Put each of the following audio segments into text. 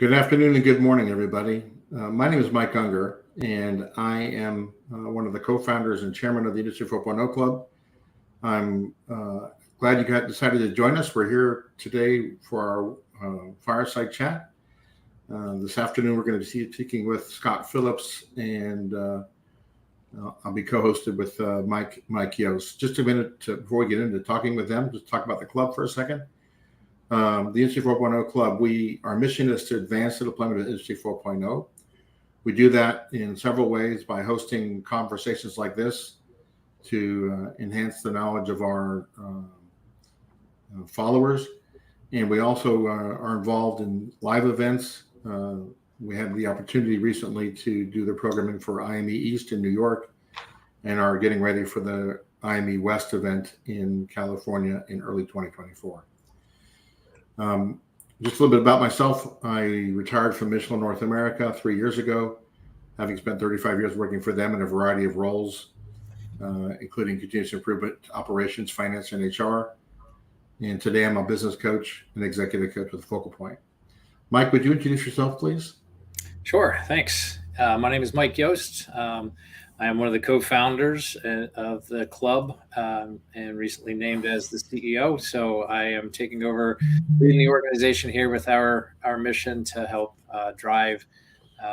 Good afternoon and good morning, everybody. My name is Mike Ungar, and I am one of the co-founders and chairman of the Industry 4.0 Club. I'm glad you decided to join us. We're here today for our fireside chat. This afternoon, we're going to be speaking with Scott Phillips, and I'll be co-hosted with Mike Yost. Just a minute before we get into talking with them, just talk about the club for a second. The Industry 4.0 Club, our mission is to advance the deployment of Industry 4.0. We do that in several ways by hosting conversations like this to enhance the knowledge of our followers. And we also are involved in live events. We had the opportunity recently to do the programming for IME East in New York and are getting ready for the IME West event in California in early 2024. Just a little bit about myself. I retired from Michelin North America 3 years ago, having spent 35 years working for them in a variety of roles, including continuous improvement, operations, finance, and HR. And today I'm a business coach and executive coach with Focal Point. Mike, would you introduce yourself, please? Sure, thanks. My name is Mike Yost. I am one of the co-founders of the club and recently named as the CEO. So I am taking over leading the organization here with our mission to help drive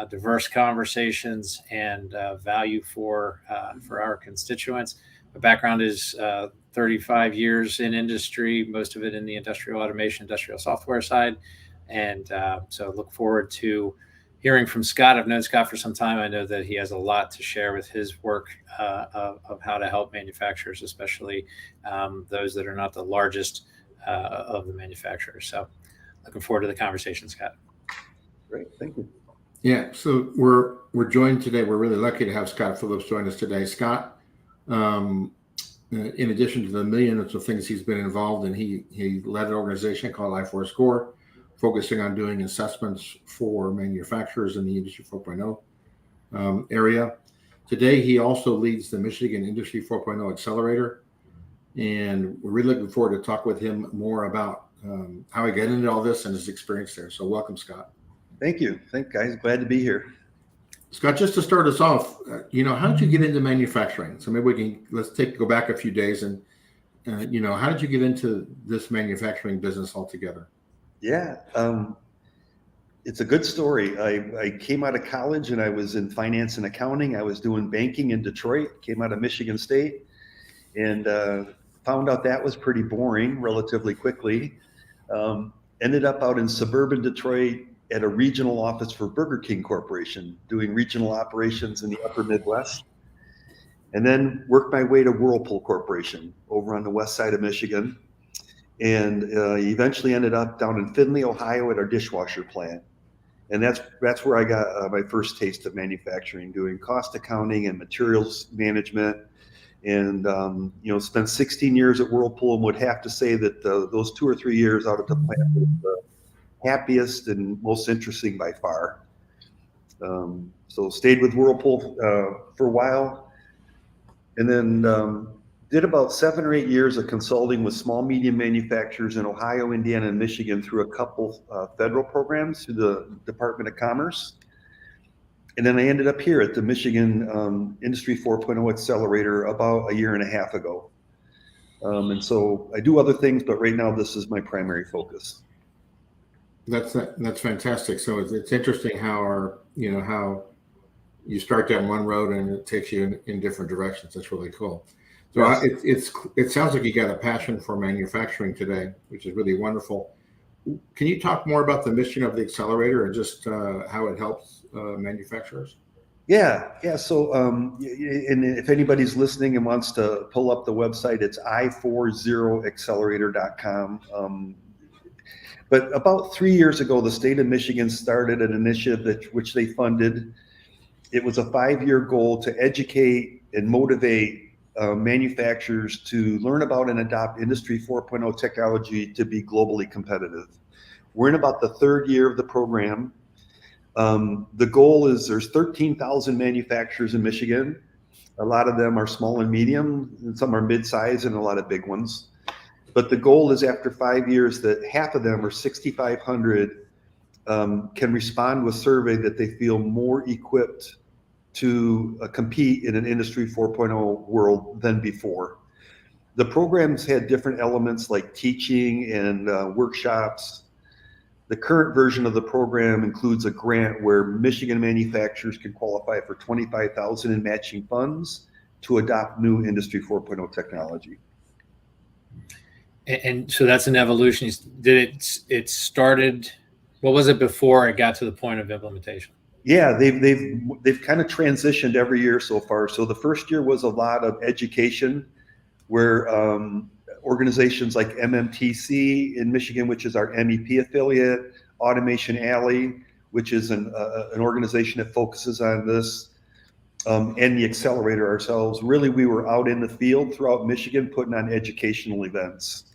diverse conversations and value for our constituents. My background is 35 years in industry, most of it in the industrial automation, industrial software side. And so look forward to hearing from Scott. I've known Scott for some time. I know that he has a lot to share with his work of how to help manufacturers, especially those that are not the largest of the manufacturers. So looking forward to the conversation, Scott. Great, thank you. Yeah, so we're joined today. We're really lucky to have Scott Phillips join us today. Scott, in addition to the millions of things he's been involved in, he led an organization called I4Score, focusing on doing assessments for manufacturers in the Industry 4.0 area. Today, he also leads the Michigan Industry 4.0 Accelerator, and we're really looking forward to talk with him more about how he got into all this and his experience there. So welcome, Scott. Thank you. Thanks, guys. Glad to be here. Scott, just to start us off, how did you get into manufacturing? So maybe let's go back a few days and, how did you get into this manufacturing business altogether? Yeah, it's a good story. I came out of college and I was in finance and accounting. I was doing banking in Detroit, came out of Michigan State, and found out that was pretty boring relatively quickly. Ended up out in suburban Detroit at a regional office for Burger King Corporation, doing regional operations in the upper Midwest. And then worked my way to Whirlpool Corporation over on the west side of Michigan. And eventually ended up down in Findlay, Ohio at our dishwasher plant. And that's where I got my first taste of manufacturing, doing cost accounting and materials management. And, spent 16 years at Whirlpool, and would have to say that those 2 or 3 years out at the plant was the happiest and most interesting by far. So stayed with Whirlpool for a while, and then did about 7 or 8 years of consulting with small, medium manufacturers in Ohio, Indiana, and Michigan through a couple federal programs through the Department of Commerce. And then I ended up here at the Michigan Industry 4.0 Accelerator about 1.5 years ago. And so I do other things, but right now this is my primary focus. That's fantastic. So it's interesting how how you start down one road and it takes you in different directions. That's really cool. So yes. It sounds like you got a passion for manufacturing today, which is really wonderful. Can you talk more about the mission of the Accelerator and just how it helps manufacturers? Yeah. So, and if anybody's listening and wants to pull up the website, it's i40accelerator.com. But about 3 years ago, the state of Michigan started an initiative which they funded. It was a 5-year goal to educate and motivate manufacturers to learn about and adopt Industry 4.0 technology to be globally competitive. We're in about the 3rd year of the program. The goal is there's 13,000 manufacturers in Michigan. A lot of them are small and medium, and some are mid-size, and a lot of big ones. But the goal is after 5 years that half of them, or 6,500, can respond with survey that they feel more equipped to compete in an Industry 4.0 world than before. The programs had different elements like teaching and workshops. The current version of the program includes a grant where Michigan manufacturers can qualify for $25,000 in matching funds to adopt new Industry 4.0 technology. And so that's an evolution. It started, what was it before it got to the point of implementation? Yeah, they've kind of transitioned every year so far. So the first year was a lot of education, where organizations like MMTC in Michigan, which is our MEP affiliate, Automation Alley, which is an organization that focuses on this, and the Accelerator ourselves. Really, we were out in the field throughout Michigan putting on educational events.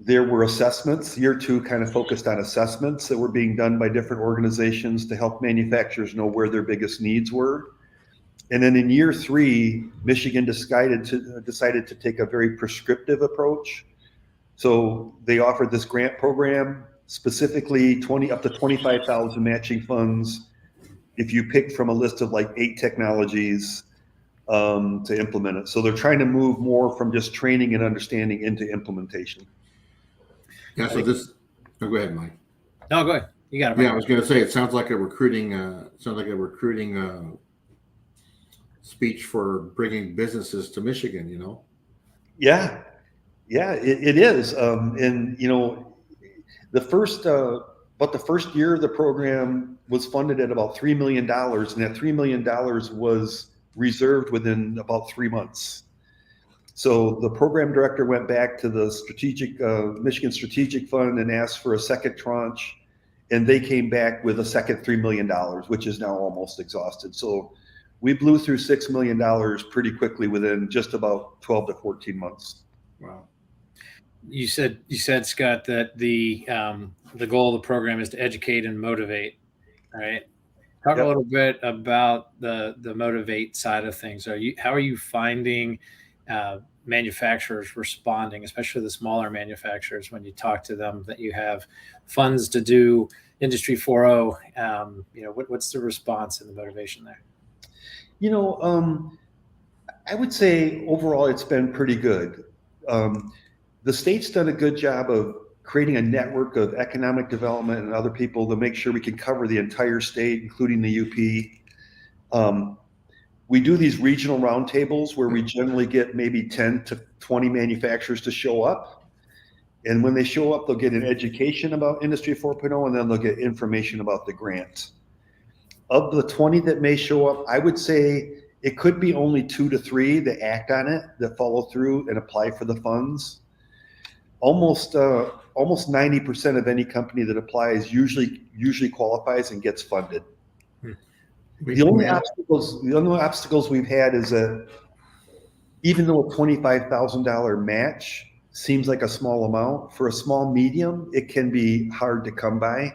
There were assessments. Year 2 kind of focused on assessments that were being done by different organizations to help manufacturers know where their biggest needs were. And then in year 3, Michigan decided to take a very prescriptive approach. So they offered this grant program, specifically up to 25,000 matching funds if you picked from a list of like 8 technologies to implement it. So they're trying to move more from just training and understanding into implementation. Yeah. So go ahead, Mike. No, go ahead. You got it. Yeah, I was going to say it sounds like a recruiting. Speech for bringing businesses to Michigan. Yeah, it is. And the first year of the program was funded at about $3 million, and that $3 million was reserved within about 3 months. So the program director went back to the Michigan Strategic Fund and asked for a second tranche, and they came back with a second $3 million, which is now almost exhausted. So we blew through $6 million pretty quickly within just about 12 to 14 months. Wow. You said, Scott, that the goal of the program is to educate and motivate, right? Talk a little bit about the motivate side of things. How are you finding manufacturers responding, especially the smaller manufacturers, when you talk to them that you have funds to do Industry 4.0? What's the response and the motivation there? I would say overall it's been pretty good. The state's done a good job of creating a network of economic development and other people to make sure we can cover the entire state, including the UP. We do these regional roundtables where we generally get maybe 10 to 20 manufacturers to show up. And when they show up, they'll get an education about Industry 4.0, and then they'll get information about the grant. Of the 20 that may show up, I would say it could be only 2 to 3 that act on it, that follow through and apply for the funds. Almost 90% of any company that applies usually qualifies and gets funded. The only obstacles we've had is that even though a $25,000 match seems like a small amount, for a small medium, it can be hard to come by.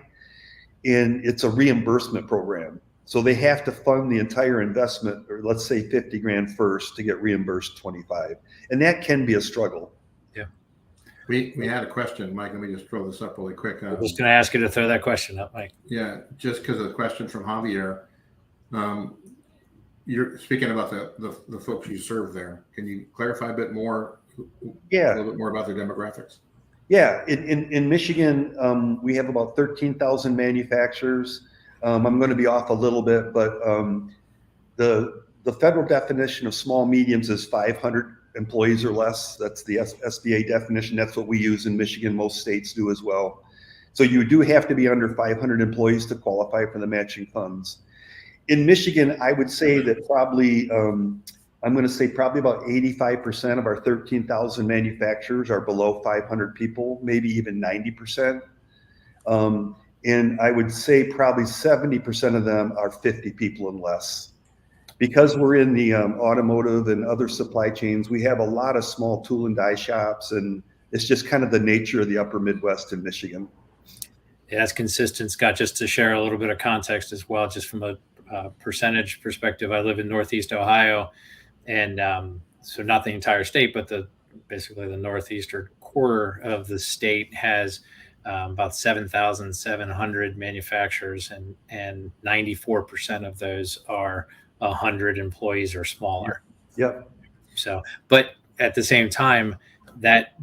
And it's a reimbursement program. So they have to fund the entire investment, or let's say 50 grand first, to get reimbursed 25. And that can be a struggle. Yeah. We had a question, Mike. Let me just throw this up really quick. I was going to ask you to throw that question up, Mike. Yeah, just because of the question from Javier. You're speaking about the folks you serve there. Can you clarify a bit more? Yeah. A little bit more about their demographics. Yeah, in Michigan, we have about 13,000 manufacturers. I'm going to be off a little bit, but the federal definition of small mediums is 500 employees or less. That's the SBA definition. That's what we use in Michigan. Most states do as well. So you do have to be under 500 employees to qualify for the matching funds. In Michigan, I would say that probably, I'm going to say probably about 85% of our 13,000 manufacturers are below 500 people, maybe even 90%. And I would say probably 70% of them are 50 people and less. Because we're in the automotive and other supply chains, we have a lot of small tool and die shops, and it's just kind of the nature of the upper Midwest in Michigan. Yeah, that's consistent, Scott. Just to share a little bit of context as well, just from a percentage perspective, I live in Northeast Ohio, and so not the entire state, but basically the northeastern quarter of the state has about 7,700 manufacturers, and 94% of those are 100 employees or smaller. Yep. So, but at the same time, that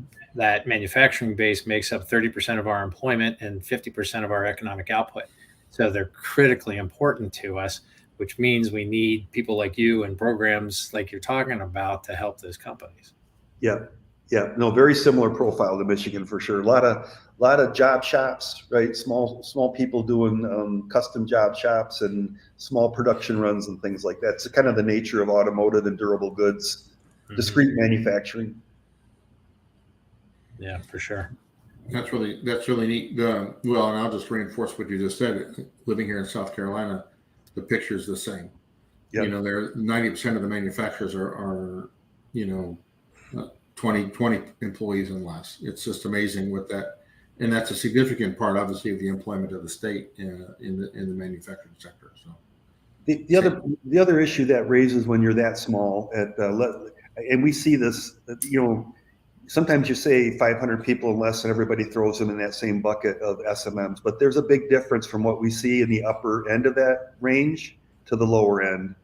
manufacturing base makes up 30% of our employment and 50% of our economic output. So they're critically important to us, which means we need people like you and programs like you're talking about to help those companies. Yeah. Yeah. No, very similar profile to Michigan for sure. A lot of job shops, right? Small people doing custom job shops and small production runs and things like that. It's kind of the nature of automotive and durable goods, discrete manufacturing. Yeah, for sure. That's really neat. Well, and I'll just reinforce what you just said. Living here in South Carolina, the picture's the same. Yep. You know, there 90% of the manufacturers are 20 employees and less. It's just amazing with that, and that's a significant part, obviously, of the employment of the state in the manufacturing sector. So the other issue that raises when you're that small and we see this, sometimes you say 500 people and less, and everybody throws them in that same bucket of SMMs. But there's a big difference from what we see in the upper end of that range to the lower end.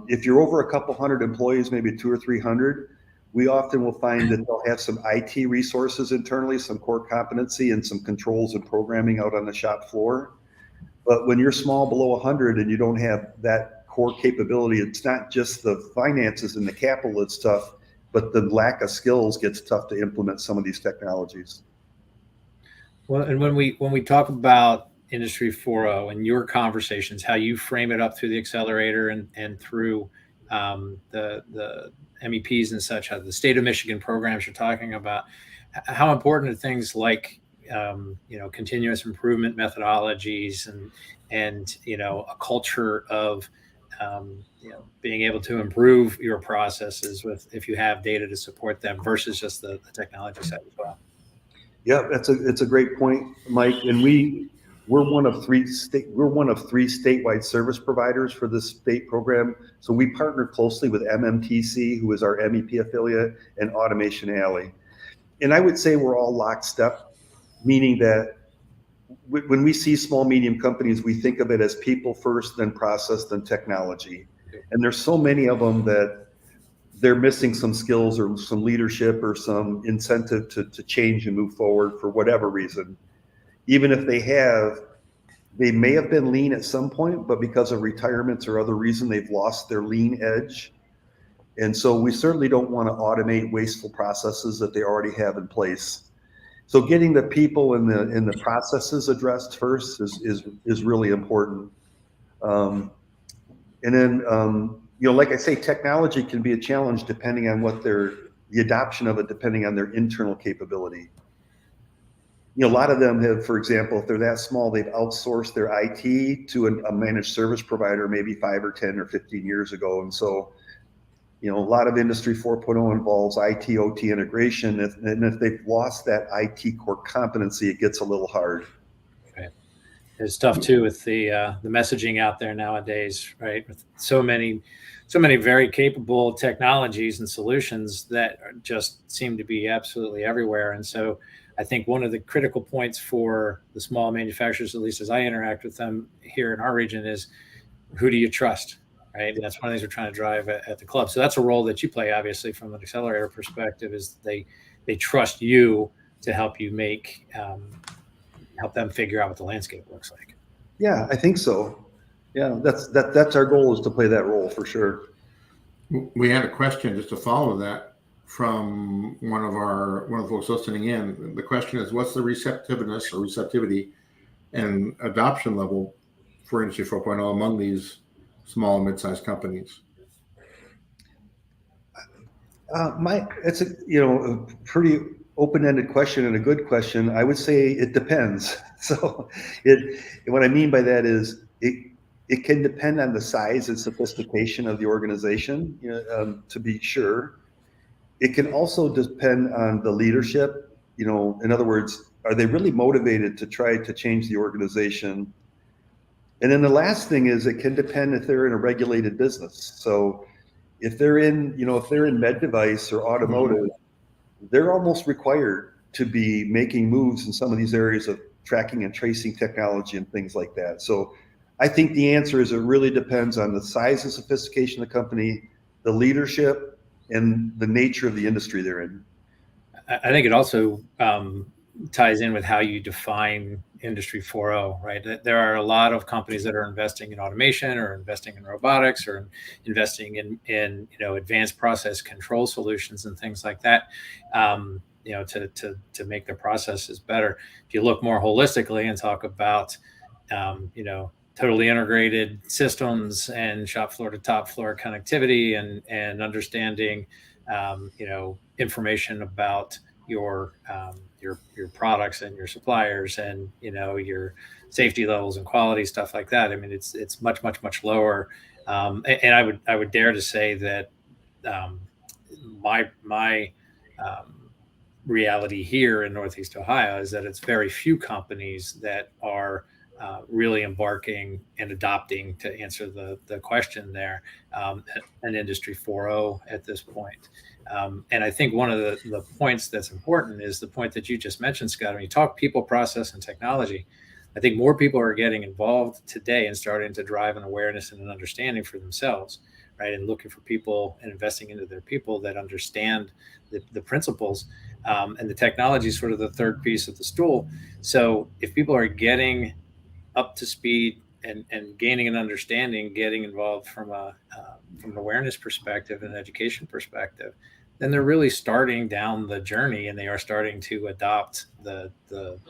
If you're over a couple hundred employees, maybe 200 or 300, we often will find that they'll have some IT resources internally, some core competency, and some controls and programming out on the shop floor. But when you're small, below 100, and you don't have that core capability, it's not just the finances and the capital that's tough, but the lack of skills gets tough to implement some of these technologies. Well, and when we talk about Industry 4.0 and your conversations, how you frame it up through the Accelerator and through the MEPs and such, the state of Michigan programs you're talking about, how important are things like continuous improvement methodologies and a culture of being able to improve your processes if you have data to support them versus just the technology side as well. Yeah, it's a great point, Mike. And we're one of three statewide service providers for this state program. So we partner closely with MMTC, who is our MEP affiliate, and Automation Alley. And I would say we're all lockstep, meaning that when we see small, medium companies, we think of it as people first, then process, then technology. And there's so many of them that they're missing some skills or some leadership or some incentive to change and move forward for whatever reason. Even if they may have been lean at some point, but because of retirements or other reason, they've lost their lean edge. And so we certainly don't want to automate wasteful processes that they already have in place. So getting the people and the processes addressed first is really important. And then, like I say, technology can be a challenge depending on the adoption of it, depending on their internal capability. A lot of them have, for example, if they're that small, they've outsourced their IT to a managed service provider maybe 5 or 10 or 15 years ago. And so, a lot of Industry 4.0 involves IT, OT integration. And if they've lost that IT core competency, it gets a little hard. Right. It's tough too with the messaging out there nowadays, right? With so many very capable technologies and solutions that just seem to be absolutely everywhere. And so I think one of the critical points for the small manufacturers, at least as I interact with them here in our region, is who do you trust? Right. And that's one of the things we're trying to drive at the club. So that's a role that you play, obviously, from an Accelerator perspective, is they trust you to help you help them figure out what the landscape looks like. Yeah, I think so. Yeah, that's our goal, is to play that role for sure. We had a question just to follow that from one of the folks listening in. The question is, what's the receptivity and adoption level for Industry 4.0 among these small and mid-sized companies? It's a pretty open-ended question and a good question. I would say it depends. So what I mean by that is it can depend on the size and sophistication of the organization, to be sure. It can also depend on the leadership. In other words, are they really motivated to try to change the organization? And then the last thing is, it can depend if they're in a regulated business. So if they're in med device or automotive, they're almost required to be making moves in some of these areas of tracking and tracing technology and things like that. So I think the answer is it really depends on the size and sophistication of the company, the leadership, and the nature of the industry they're in. I think it also ties in with how you define Industry 4.0, right? There are a lot of companies that are investing in automation or investing in robotics or investing in advanced process control solutions and things like that, to make their processes better. If you look more holistically and talk about, totally integrated systems and shop floor to top floor connectivity and understanding, information about your products and your suppliers and your safety levels and quality stuff like that. I mean, it's much lower, and I would dare to say that my reality here in Northeast Ohio is that it's very few companies that are really embarking and adopting, to answer the question there, an Industry 4.0 at this point. And I think one of the points that's important is the point that you just mentioned, Scott. When you talk people, process, and technology, I think more people are getting involved today and starting to drive an awareness and an understanding for themselves, right? And looking for people and investing into their people that understand the principles. And the technology is sort of the third piece of the stool. So if people are getting up to speed and gaining an understanding, getting involved from an awareness perspective and education perspective, then they're really starting down the journey and they are starting to adopt the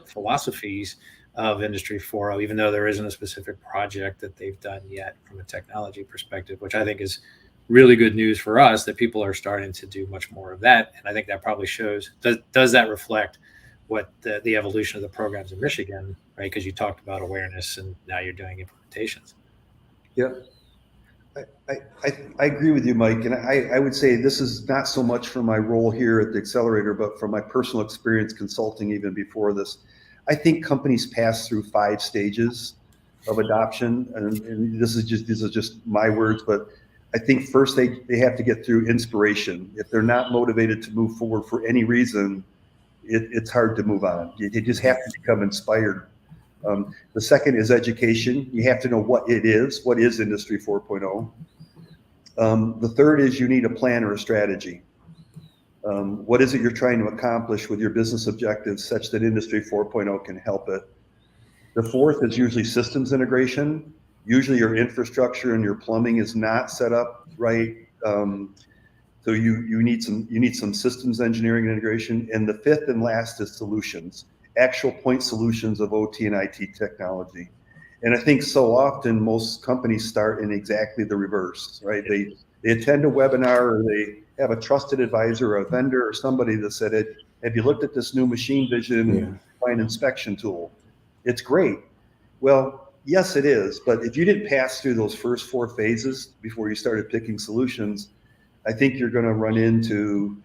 philosophies of Industry 4.0, even though there isn't a specific project that they've done yet from a technology perspective, which I think is really good news for us, that people are starting to do much more of that. And I think that probably shows, does that reflect what the evolution of the programs in Michigan, right? Because you talked about awareness and now you're doing implementations. Yeah, I agree with you, Mike. And I would say this is not so much from my role here at the Accelerator, but from my personal experience consulting even before this. I think companies pass through 5 stages of adoption. And these are just my words, but I think first they have to get through inspiration. If they're not motivated to move forward for any reason, it's hard to move on. You just have to become inspired. The second is education. You have to know what it is. What is Industry 4.0? The third is you need a plan or a strategy. What is it you're trying to accomplish with your business objectives such that Industry 4.0 can help it? The fourth is usually systems integration. Usually your infrastructure and your plumbing is not set up right. So you need some systems engineering and integration. And the fifth and last is solutions, actual point solutions of OT and IT technology. And I think so often most companies start in exactly the reverse, right? They attend a webinar or they have a trusted advisor or a vendor or somebody that said, have you looked at this new machine vision and inspection tool? It's great. Well, yes, it is. But if you didn't pass through those first 4 phases before you started picking solutions, I think you're going to run into,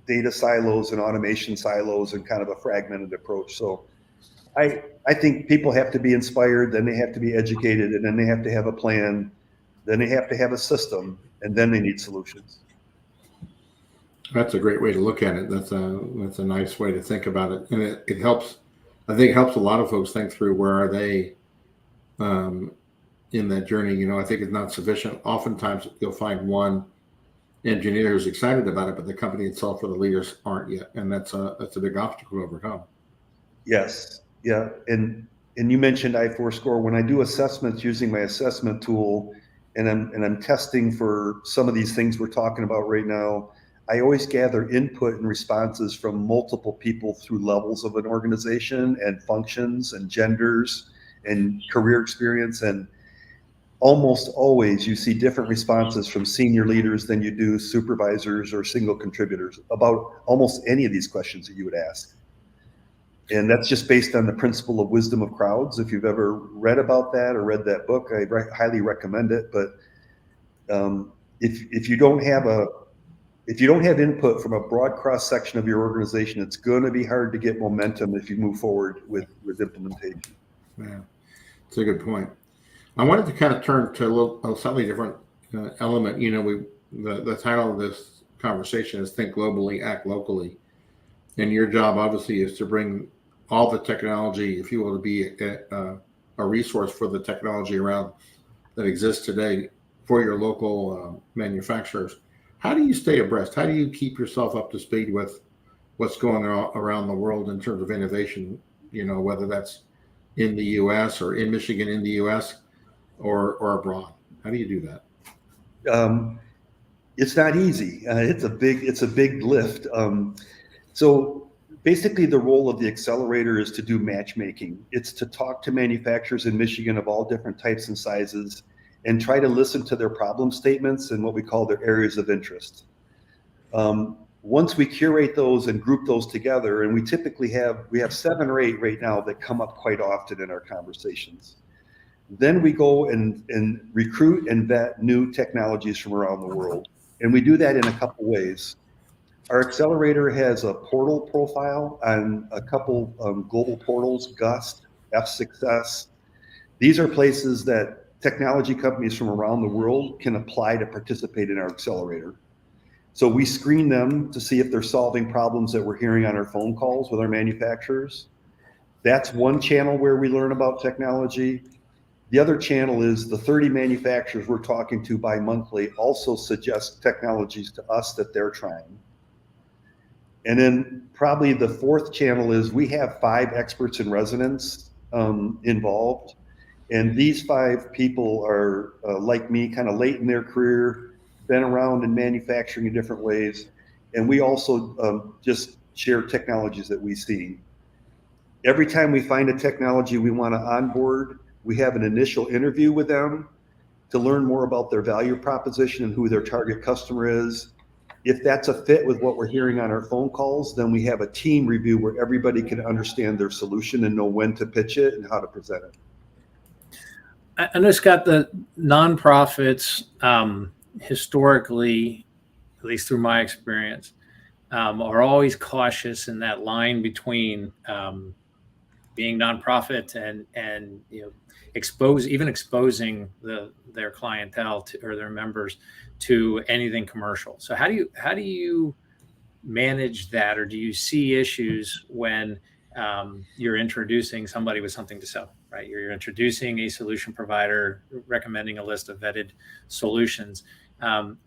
data silos and automation silos and kind of a fragmented approach. So I think people have to be inspired, then they have to be educated, and then they have to have a plan, then they have to have a system, and then they need solutions. That's a great way to look at it. That's a nice way to think about it. And it helps, I think it helps a lot of folks think through where are they in that journey. I think it's not sufficient. Oftentimes you'll find one engineer who's excited about it, but the company itself or the leaders aren't yet. And that's a big obstacle to overcome. Yes. Yeah. And you mentioned I4 score. When I do assessments using my assessment tool and I'm testing for some of these things we're talking about right now, I always gather input and responses from multiple people through levels of an organization and functions and genders and career experience. And almost always you see different responses from senior leaders than you do supervisors or single contributors about almost any of these questions that you would ask. And that's just based on the principle of wisdom of crowds. If you've ever read about that or read that book, I highly recommend it. But if you don't have input from a broad cross section of your organization, it's going to be hard to get momentum if you move forward with implementation. Yeah, it's a good point. I wanted to kind of turn to a slightly different element. The title of this conversation is "Think Globally, Act Locally," And your job obviously is to bring all the technology, if you will, to be a resource for the technology around that exists today for your local manufacturers. How do you stay abreast? How do you keep yourself up to speed with what's going on around the world in terms of innovation? Whether that's in the U.S. or in Michigan, in the U.S. or abroad. How do you do that? It's not easy. It's a big lift. So basically, the role of the accelerator is to do matchmaking. It's to talk to manufacturers in Michigan of all different types and sizes and try to listen to their problem statements and what we call their areas of interest. Once we curate those and group those together, and we typically have 7 or 8 right now that come up quite often in our conversations. Then we go and recruit and vet new technologies from around the world. And we do that in a couple ways. Our accelerator has a portal profile on a couple global portals, Gust, F6S. These are places that technology companies from around the world can apply to participate in our accelerator. So we screen them to see if they're solving problems that we're hearing on our phone calls with our manufacturers. That's one channel where we learn about technology. The other channel is the 30 manufacturers we're talking to bi-monthly also suggest technologies to us that they're trying. And then probably the fourth channel is we have 5 experts in residence involved. And these 5 people are like me, kind of late in their career, been around in manufacturing in different ways. And we also just share technologies that we see. Every time we find a technology we want to onboard, we have an initial interview with them to learn more about their value proposition and who their target customer is. If that's a fit with what we're hearing on our phone calls, then we have a team review where everybody can understand their solution and know when to pitch it and how to present it. I know, Scott, the nonprofits historically, at least through my experience, are always cautious in that line between being nonprofit and exposing their clientele or their members to anything commercial. So how do you manage that, or do you see issues when you're introducing somebody with something to sell, right? You're introducing a solution provider, recommending a list of vetted solutions. I'm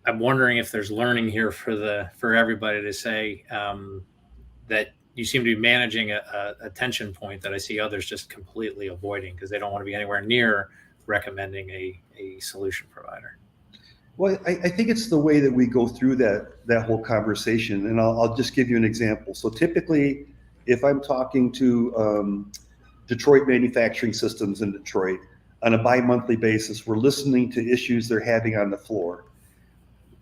wondering if there's learning here for everybody to say that you seem to be managing a tension point that I see others just completely avoiding because they don't want to be anywhere near recommending a solution provider. Well, I think it's the way that we go through that whole conversation. And I'll just give you an example. So typically, if I'm talking to Detroit Manufacturing Systems in Detroit on a bi-monthly basis, we're listening to issues they're having on the floor.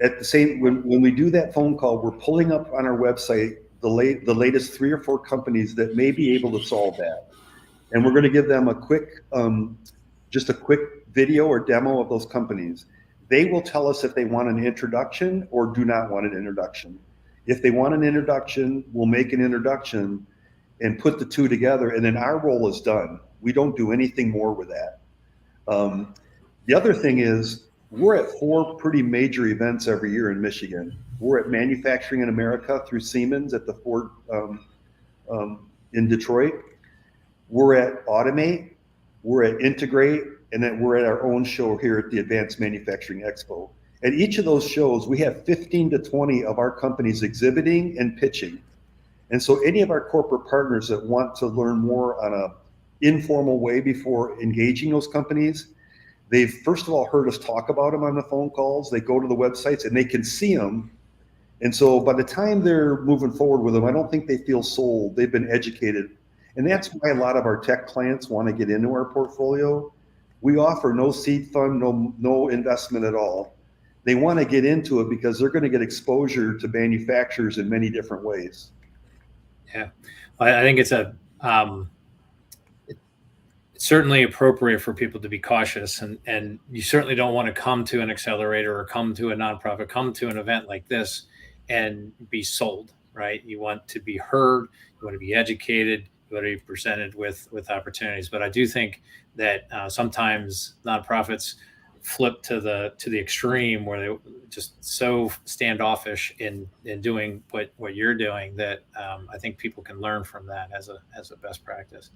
At the same, when we do that phone call, we're pulling up on our website the latest 3 or 4 companies that may be able to solve that. And we're going to give them a quick video or demo of those companies. They will tell us if they want an introduction or do not want an introduction. If they want an introduction, we'll make an introduction and put the 2 together, and then our role is done. We don't do anything more with that. The other thing is we're at 4 pretty major events every year in Michigan. We're at Manufacturing in America through Siemens at the Ford in Detroit. We're at Automate, we're at Integrate, and then we're at our own show here at the Advanced Manufacturing Expo. At each of those shows, we have 15 to 20 of our companies exhibiting and pitching. And so any of our corporate partners that want to learn more on an informal way before engaging those companies, they've first of all heard us talk about them on the phone calls. They go to the websites and they can see them. And so by the time they're moving forward with them, I don't think they feel sold. They've been educated. And that's why a lot of our tech clients want to get into our portfolio. We offer no seed fund, no investment at all. They want to get into it because they're going to get exposure to manufacturers in many different ways. Yeah, I think it's it's certainly appropriate for people to be cautious, and you certainly don't want to come to an accelerator or come to a nonprofit, come to an event like this and be sold, right? You want to be heard, you want to be educated, you want to be presented with opportunities. But I do think that sometimes nonprofits flip to the extreme where they just so standoffish in doing what you're doing that I think people can learn from that as a best practice.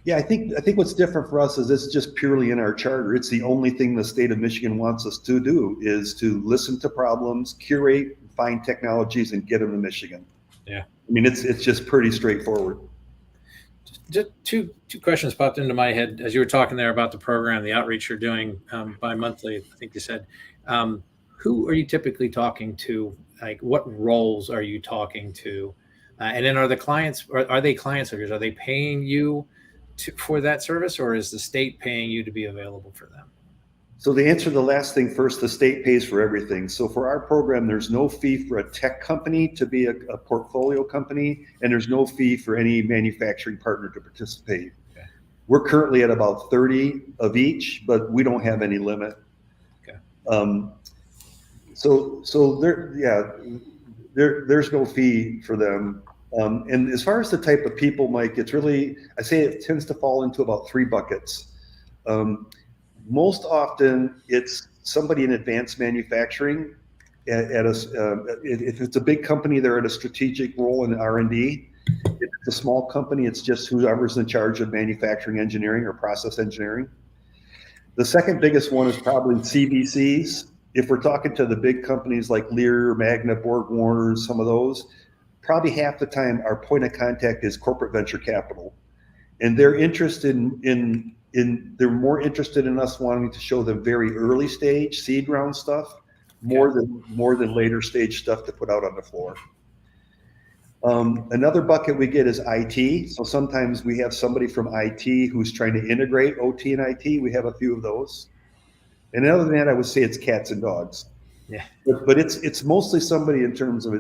Yeah, I think what's different for us is it's just purely in our charter. It's the only thing the state of Michigan wants us to do is to listen to problems, curate, find technologies, and get them to Michigan. Yeah, I mean it's just pretty straightforward. Just two questions popped into my head as you were talking there about the program, the outreach you're doing bi-monthly. I think you said, who are you typically talking to? Like, what roles are you talking to? And then are they clients of yours? Are they paying you for that service, or is the state paying you to be available for them? So to answer the last thing first, the state pays for everything. So for our program, there's no fee for a tech company to be a portfolio company, and there's no fee for any manufacturing partner to participate. Okay. We're currently at about 30 of each, but we don't have any limit. Okay. So there's no fee for them. And as far as the type of people, Mike, it's really, I say it tends to fall into about 3 buckets. Most often it's somebody in advanced manufacturing if it's a big company, they're at a strategic role in R&D. If it's a small company, it's just whoever's in charge of manufacturing engineering or process engineering. The second biggest one is probably CVCs. If we're talking to the big companies like Lear, Magna, Borg Warner, some of those, probably half the time our point of contact is corporate venture capital. And they're interested they're more interested in us wanting to show them very early stage seed round stuff more than later stage stuff to put out on the floor. Another bucket we get is IT. So sometimes we have somebody from IT who's trying to integrate OT and IT. We have a few of those. And other than that, I would say it's cats and dogs. Yeah. But it's mostly somebody in terms of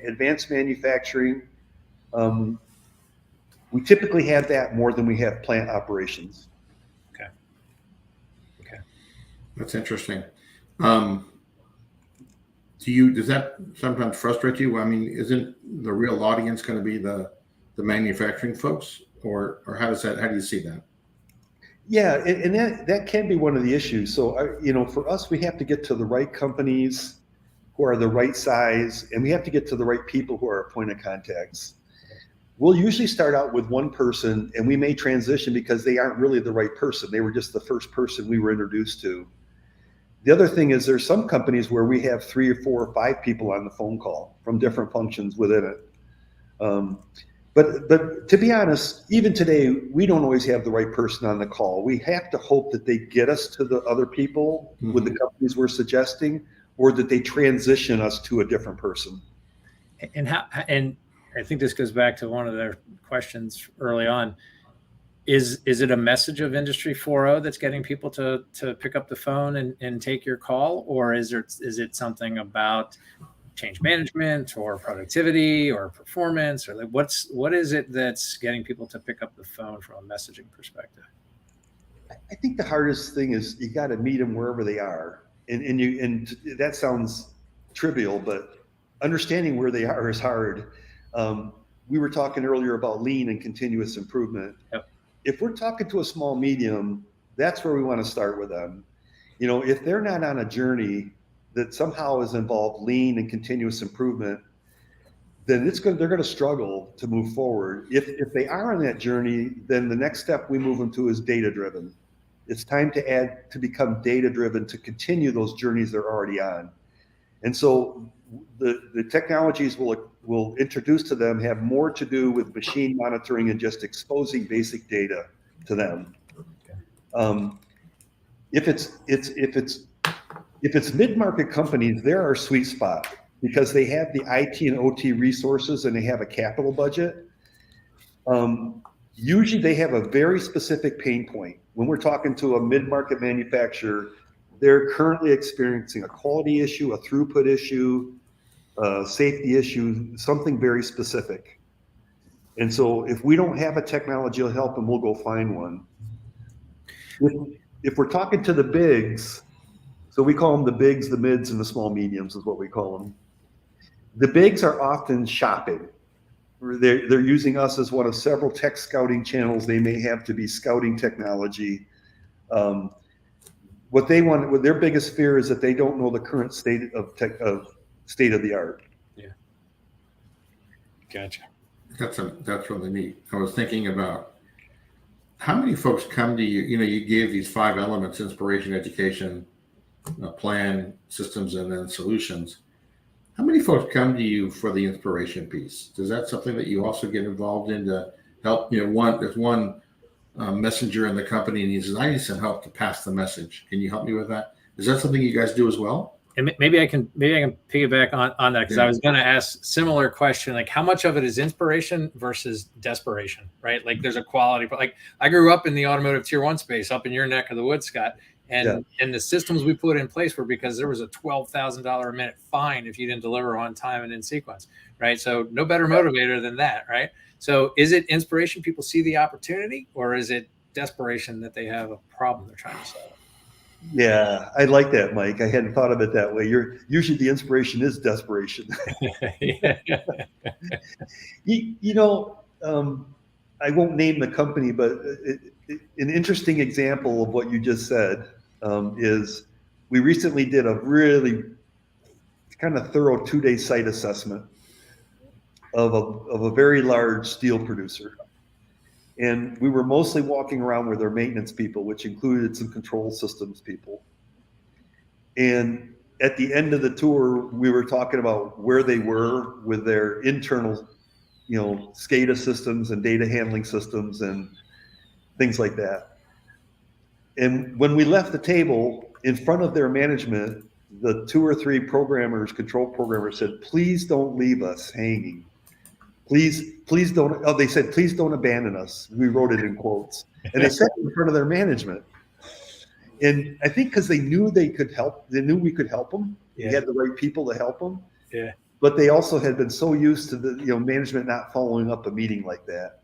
advanced manufacturing. We typically have that more than we have plant operations. Okay. That's interesting. Does that sometimes frustrate you? I mean, isn't the real audience going to be the manufacturing folks, or how do you see that? Yeah, and that can be one of the issues. So, for us, we have to get to the right companies who are the right size, and we have to get to the right people who are our point of contacts. We'll usually start out with one person, and we may transition because they aren't really the right person. They were just the first person we were introduced to. The other thing is there's some companies where we have 3 or 4 or 5 people on the phone call from different functions within it. But to be honest, even today, we don't always have the right person on the call. We have to hope that they get us to the other people with the companies we're suggesting, or that they transition us to a different person. And I think this goes back to one of their questions early on. Is it a message of Industry 4.0 that's getting people to pick up the phone and take your call, or is it something about change management or productivity or performance, or what is it that's getting people to pick up the phone from a messaging perspective? I think the hardest thing is you got to meet them wherever they are, and that sounds trivial, but understanding where they are is hard. We were talking earlier about lean and continuous improvement. Yep. If we're talking to a small medium, that's where we want to start with them. If they're not on a journey that somehow is involved lean and continuous improvement, then they're going to struggle to move forward. If they are on that journey, then the next step we move them to is data driven. It's time to become data driven to continue those journeys they're already on. And so the technologies we'll introduce to them have more to do with machine monitoring and just exposing basic data to them. If it's mid-market companies, they're our sweet spot because they have the IT and OT resources and they have a capital budget. Usually they have a very specific pain point. When we're talking to a mid-market manufacturer, they're currently experiencing a quality issue, a throughput issue, a safety issue, something very specific. And so if we don't have a technology to help them, we'll go find one. If we're talking to the bigs, so we call them the bigs, the mids, and the small mediums is what we call them. The bigs are often shopping. They're using us as one of several tech scouting channels they may have to be scouting technology. what their biggest fear is that they don't know the current state of state of the art. Yeah. Gotcha. That's really neat. I was thinking about how many folks come to you. You know, you gave these 5 elements: inspiration, education, plan, systems, and then solutions. How many folks come to you for the inspiration piece? Is that something that you also get involved in to help? You know, there's one messenger in the company, and he says, "I need some help to pass the message. Can you help me with that?" Is that something you guys do as well? And maybe I can piggyback on that, because I was going to ask similar question, like how much of it is inspiration versus desperation, right? Like there's a quality, but like I grew up in the automotive tier 1 space up in your neck of the woods, Scott. And the systems we put in place were because there was a $12,000 a minute fine if you didn't deliver on time and in sequence, right? So no better motivator than that, right? So is it inspiration? People see the opportunity, or is it desperation that they have a problem they're trying to solve? Yeah, I like that, Mike. I hadn't thought of it that way. Usually the inspiration is desperation. You know, I won't name the company, but an interesting example of what you just said is we recently did a really kind of thorough 2-day site assessment of a very large steel producer. And we were mostly walking around with their maintenance people, which included some control systems people. And at the end of the tour, we were talking about where they were with their internal, you know, SCADA systems and data handling systems and things like that. And when we left the table, in front of their management, the 2 or 3 control programmers said, "Please don't leave us hanging. Please don't." Oh, they said, "Please don't abandon us." We wrote it in quotes. And they said it in front of their management. And I think because they knew they could help, they knew we could help them. Yeah. We had the right people to help them. Yeah. But they also had been so used to the management not following up a meeting like that.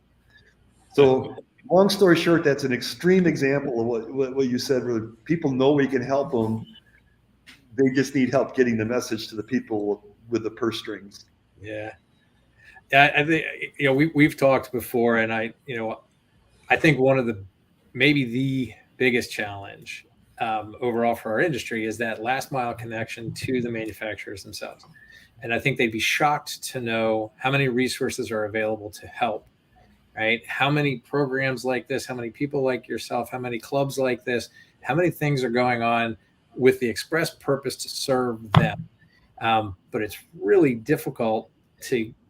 So long story short, that's an extreme example of what you said, where people know we can help them. They just need help getting the message to the people with the purse strings. Yeah. I think, you know, we've talked before, and I think one of maybe the biggest challenge overall for our industry is that last mile connection to the manufacturers themselves. And I think they'd be shocked to know how many resources are available to help, right? How many programs like this, how many people like yourself, how many clubs like this, how many things are going on with the express purpose to serve them. But it's really difficult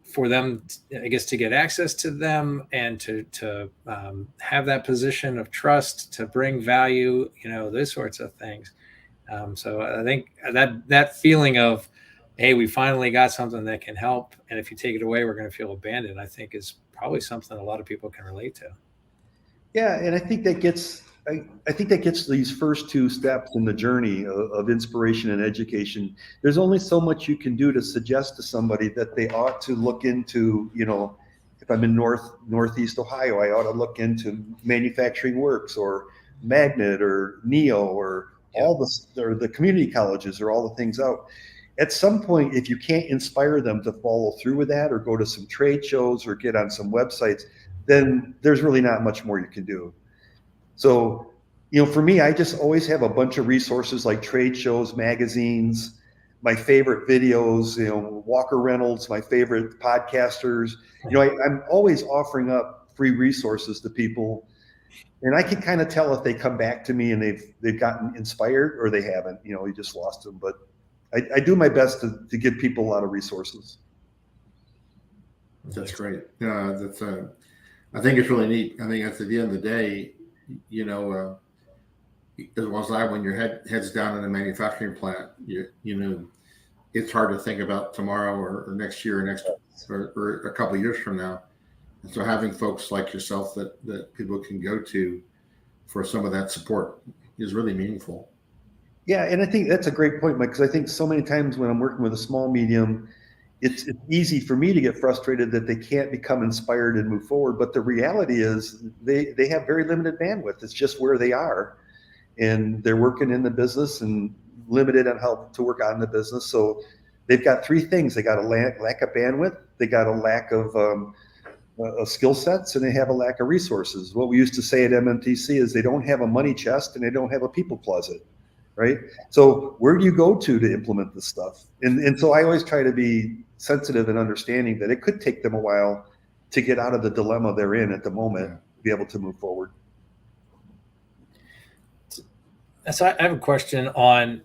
for them, I guess, to get access to them and to have that position of trust, to bring value, you know, those sorts of things. So I think that feeling of, hey, we finally got something that can help, and if you take it away, we're going to feel abandoned, I think is probably something a lot of people can relate to. Yeah, and I think that gets these first 2 steps in the journey of inspiration and education. There's only so much you can do to suggest to somebody that they ought to look into, you know, if I'm in Northeast Ohio, I ought to look into Manufacturing Works or Magnet or NEO or all the community colleges or all the things out. At some point, if you can't inspire them to follow through with that or go to some trade shows or get on some websites, then there's really not much more you can do. So, you know, for me, I just always have a bunch of resources like trade shows, magazines, my favorite videos, you know, Walker Reynolds, my favorite podcasters. You know, I'm always offering up free resources to people. And I can kind of tell if they come back to me and they've gotten inspired or they haven't. You know, you just lost them. But I do my best to give people a lot of resources. That's great. I think it's really neat. I think at the end of the day, you know, as well as when your head's down in a manufacturing plant, you know, it's hard to think about tomorrow or next year or a couple of years from now. And so having folks like yourself that people can go to for some of that support is really meaningful. Yeah, and I think that's a great point, Mike, because I think so many times when I'm working with a small medium, it's easy for me to get frustrated that they can't become inspired and move forward. But the reality is they have very limited bandwidth. It's just where they are. And they're working in the business and limited on how to work on the business. So they've got 3 things. They got a lack of bandwidth. They got a lack of skill sets, and they have a lack of resources. What we used to say at MMTC is they don't have a money chest and they don't have a people closet. right? So where do you go to implement this stuff? And so I always try to be sensitive and understanding that it could take them a while to get out of the dilemma they're in at the moment, to be able to move forward. So I have a question on,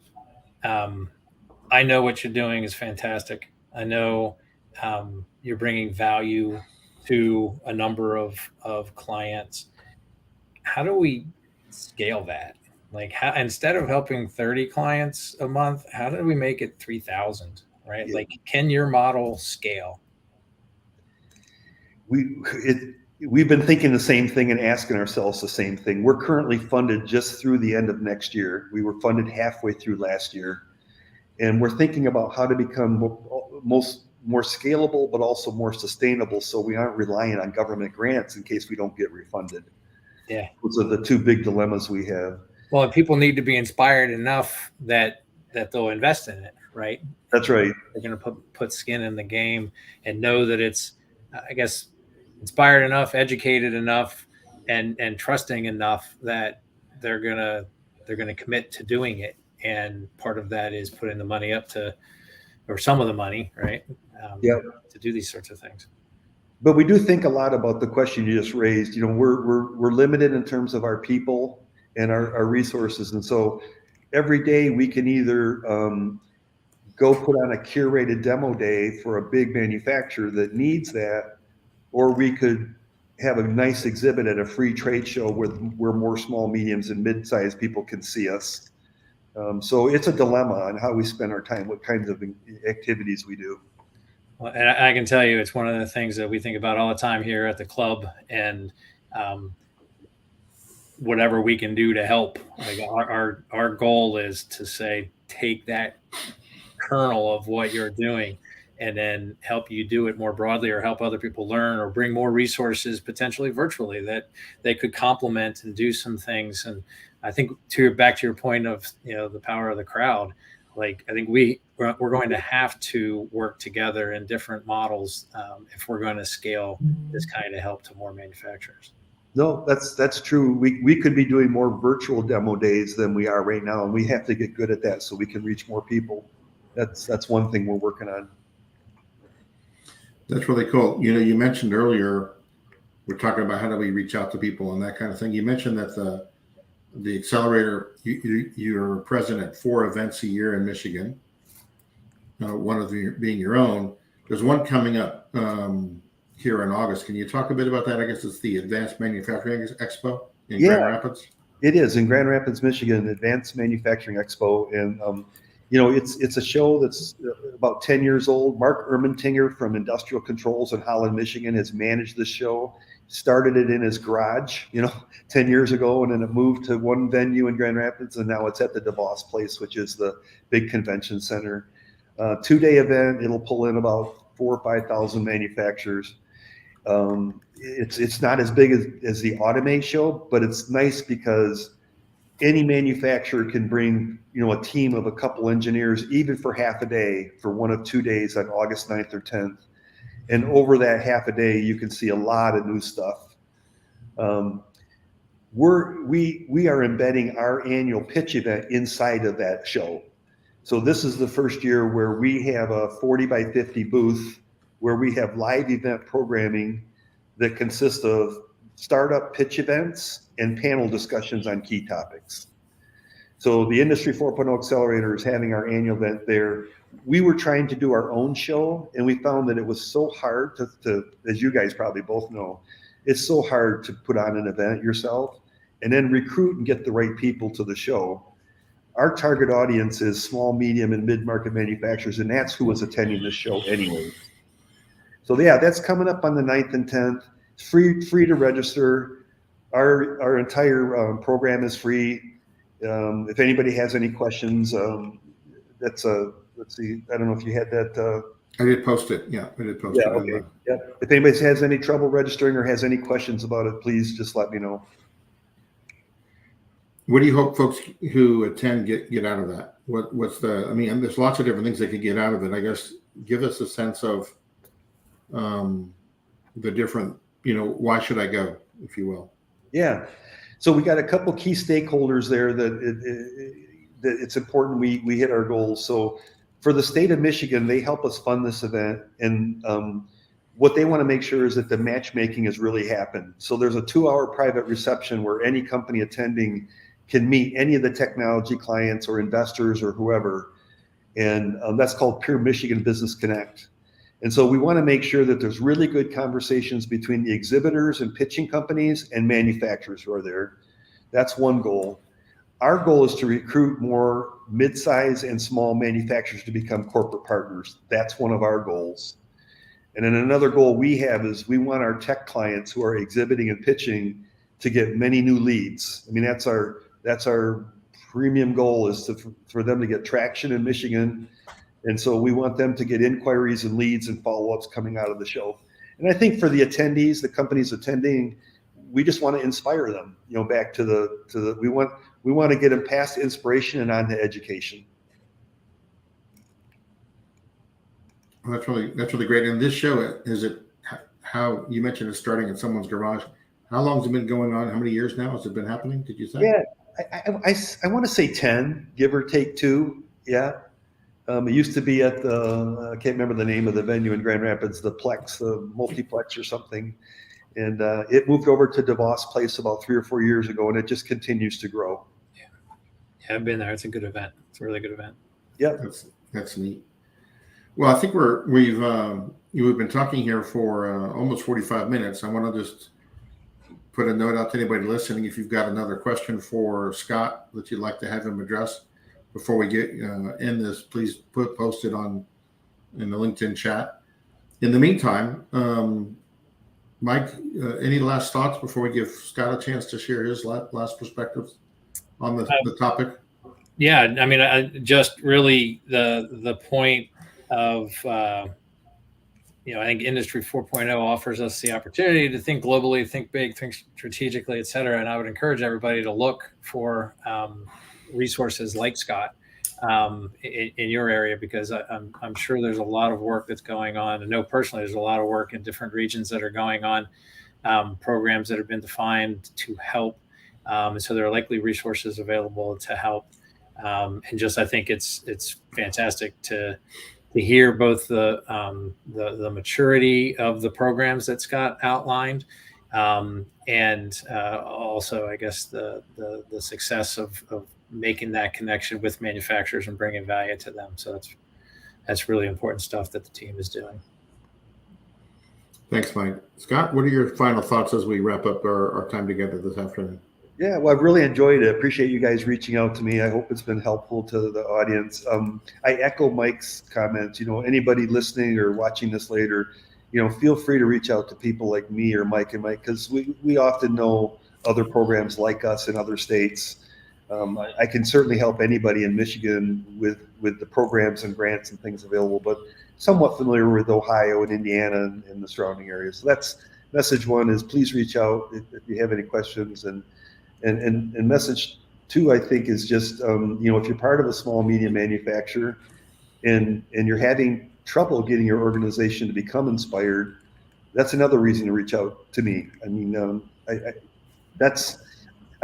I know what you're doing is fantastic. I know you're bringing value to a number of clients. How do we scale that? Like, how, instead of helping 30 clients a month, how do we make it 3,000, right? Yeah. Like, can your model scale? We've been thinking the same thing and asking ourselves the same thing. We're currently funded just through the end of next year. We were funded halfway through last year. And we're thinking about how to become more scalable, but also more sustainable, so we aren't relying on government grants in case we don't get refunded. Yeah. Those are the two big dilemmas we have. Well, people need to be inspired enough that they'll invest in it, right? That's right. They're going to put skin in the game and know that it's, I guess, inspired enough, educated enough, and trusting enough that they're gonna commit to doing it. And part of that is putting the money up to, or some of the money, right? To do these sorts of things. But we do think a lot about the question you just raised. You know, we're limited in terms of our people and our resources, and so every day we can either go put on a curated demo day for a big manufacturer that needs that, or we could have a nice exhibit at a free trade show where more small, mediums, and mid-sized people can see us. So it's a dilemma on how we spend our time, what kinds of activities we do. Well, and I can tell you, it's one of the things that we think about all the time here at the club, and whatever we can do to help. Like our goal is to say, take that kernel of what you're doing and then help you do it more broadly, or help other people learn, or bring more resources potentially virtually that they could complement and do some things. And I think back to your point of, the power of the crowd, like, I think we're going to have to work together in different models if we're going to scale this kind of help to more manufacturers. No, that's true. We could be doing more virtual demo days than we are right now, and we have to get good at that so we can reach more people. That's one thing we're working on. That's really cool. You mentioned earlier, we're talking about how do we reach out to people and that kind of thing. You mentioned that the Accelerator, you're present at 4 events a year in Michigan, one of them being your own. There's one coming up here in August. Can you talk a bit about that? I guess it's the Advanced Manufacturing Expo in Grand Rapids. It is in Grand Rapids, Michigan, Advanced Manufacturing Expo. And, it's a show that's about 10 years old. Mark Ermentinger from Industrial Controls in Holland, Michigan has managed this show. Started it in his garage, 10 years ago, and then it moved to one venue in Grand Rapids, and now it's at the DeVos Place, which is the big convention center. 2-day event. It'll pull in about 4,000 or 5,000 manufacturers. It's not as big as the Automate show, but it's nice because any manufacturer can bring, a team of a couple engineers, even for half a day, for one of 2 days on August 9th or 10th. And over that half a day, you can see a lot of new stuff. We are embedding our annual pitch event inside of that show. So this is the first year where we have a 40 by 50 booth where we have live event programming that consists of startup pitch events and panel discussions on key topics. So the Industry 4.0 Accelerator is having our annual event there. We were trying to do our own show, and we found that it was so hard to, as you guys probably both know, it's so hard to put on an event yourself and then recruit and get the right people to the show. Our target audience is small, medium, and mid-market manufacturers, and that's who was attending this show anyway. So yeah, that's coming up on the 9th and 10th. It's free to register. Our entire program is free. If anybody has any questions, let's see. I don't know if you had that. I did post it. Yeah, I did post it. Okay. Yeah. If anybody has any trouble registering or has any questions about it, please just let me know. What do you hope folks who attend get out of that? There's lots of different things they could get out of it. I guess give us a sense of the different, why should I go, if you will? Yeah. So we got a couple key stakeholders there that that it's important we hit our goals. So for the state of Michigan, they help us fund this event, and what they want to make sure is that the matchmaking has really happened. So there's a 2-hour private reception where any company attending can meet any of the technology clients or investors or whoever, and that's called Pure Michigan Business Connect. And so we want to make sure that there's really good conversations between the exhibitors and pitching companies and manufacturers who are there. That's one goal. Our goal is to recruit more mid-size and small manufacturers to become corporate partners. That's one of our goals. And then another goal we have is we want our tech clients who are exhibiting and pitching to get many new leads. I mean, that's our premium goal, is for them to get traction in Michigan. And so we want them to get inquiries and leads and follow-ups coming out of the show. And I think for the attendees, the companies attending, we just want to inspire them, back to the we want to get them past inspiration and on to education. Well, that's really great. And this show, is it, how you mentioned it's starting in someone's garage? How long has it been going on? How many years now has it been happening? Did you say? Yeah, I want to say 10, give or take 2. Yeah. It used to be at I can't remember the name of the venue in Grand Rapids, the multiplex or something. And it moved over to DeVos Place about 3 or 4 years ago, and it just continues to grow. Yeah, I've been there. It's a good event. It's a really good event. Yeah, that's neat. Well, I think we've been talking here for almost 45 minutes. I want to just put a note out to anybody listening. If you've got another question for Scott that you'd like to have him address before we get end this, please post it in the LinkedIn chat. In the meantime, Mike, any last thoughts before we give Scott a chance to share his last perspectives on the topic? Yeah, I mean, I just really the point of I think Industry 4.0 offers us the opportunity to think globally, think big, think strategically, et cetera. And I would encourage everybody to look for resources like Scott in your area, because I'm sure there's a lot of work that's going on. I know personally there's a lot of work in different regions that are going on, programs that have been defined to help. And so there are likely resources available to help. And just, I think it's fantastic to hear both the maturity of the programs that Scott outlined, and also, I guess, the success of making that connection with manufacturers and bringing value to them. So that's really important stuff that the team is doing. Thanks, Mike. Scott, what are your final thoughts as we wrap up our time together this afternoon? Yeah, well, I've really enjoyed it. Appreciate you guys reaching out to me. I hope it's been helpful to the audience. I echo Mike's comments. Anybody listening or watching this later, feel free to reach out to people like me or Mike, because we often know other programs like us in other states. I can certainly help anybody in Michigan with the programs and grants and things available, but somewhat familiar with Ohio and Indiana and the surrounding areas. So that's message 1, is please reach out if you have any questions. And message 2, I think, is just, if you're part of a small medium manufacturer and you're having trouble getting your organization to become inspired, that's another reason to reach out to me. I mean,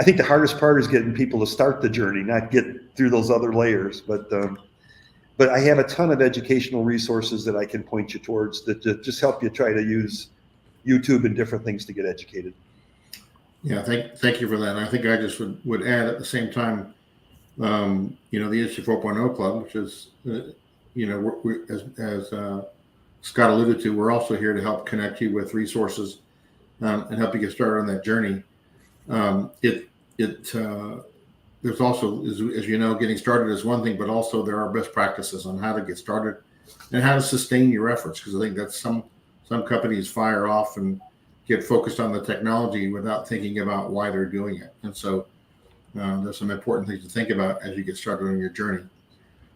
I think the hardest part is getting people to start the journey, not get through those other layers. But I have a ton of educational resources that I can point you towards that just help you try to use YouTube and different things to get educated. Yeah, thank you for that. And I think I just would add at the same time, the Industry 4.0 Club, which is, as Scott alluded to, we're also here to help connect you with resources and help you get started on that journey. There's also, as you know, getting started is one thing, but also there are best practices on how to get started and how to sustain your efforts. Because I think that's some companies fire off and get focused on the technology without thinking about why they're doing it. And so there's some important things to think about as you get started on your journey.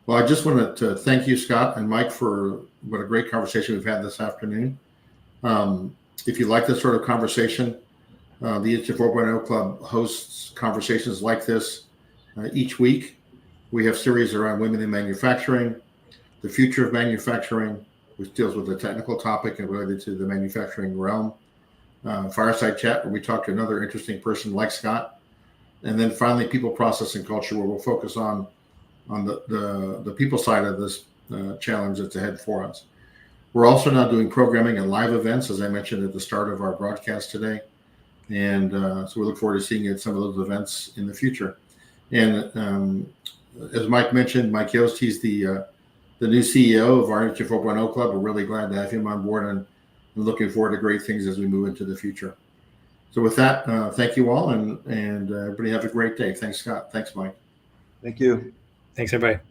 Well, I just wanted to thank you, Scott and Mike, for what a great conversation we've had this afternoon. If you like this sort of conversation, the Industry 4.0 Club hosts conversations like this each week. We have series around women in manufacturing, the future of manufacturing, which deals with the technical topic and related to the manufacturing realm. Fireside chat, where we talk to another interesting person like Scott. And then finally, people, process, and culture, where we'll focus on the people side of this challenge that's ahead for us. We're also now doing programming and live events, as I mentioned at the start of our broadcast today. And so we look forward to seeing you at some of those events in the future. And as Mike mentioned, Mike Yost, he's the new CEO of our Industry 4.0 Club. We're really glad to have him on board and looking forward to great things as we move into the future. So with that, thank you all, and everybody have a great day. Thanks, Scott. Thanks, Mike. Thank you. Thanks, everybody.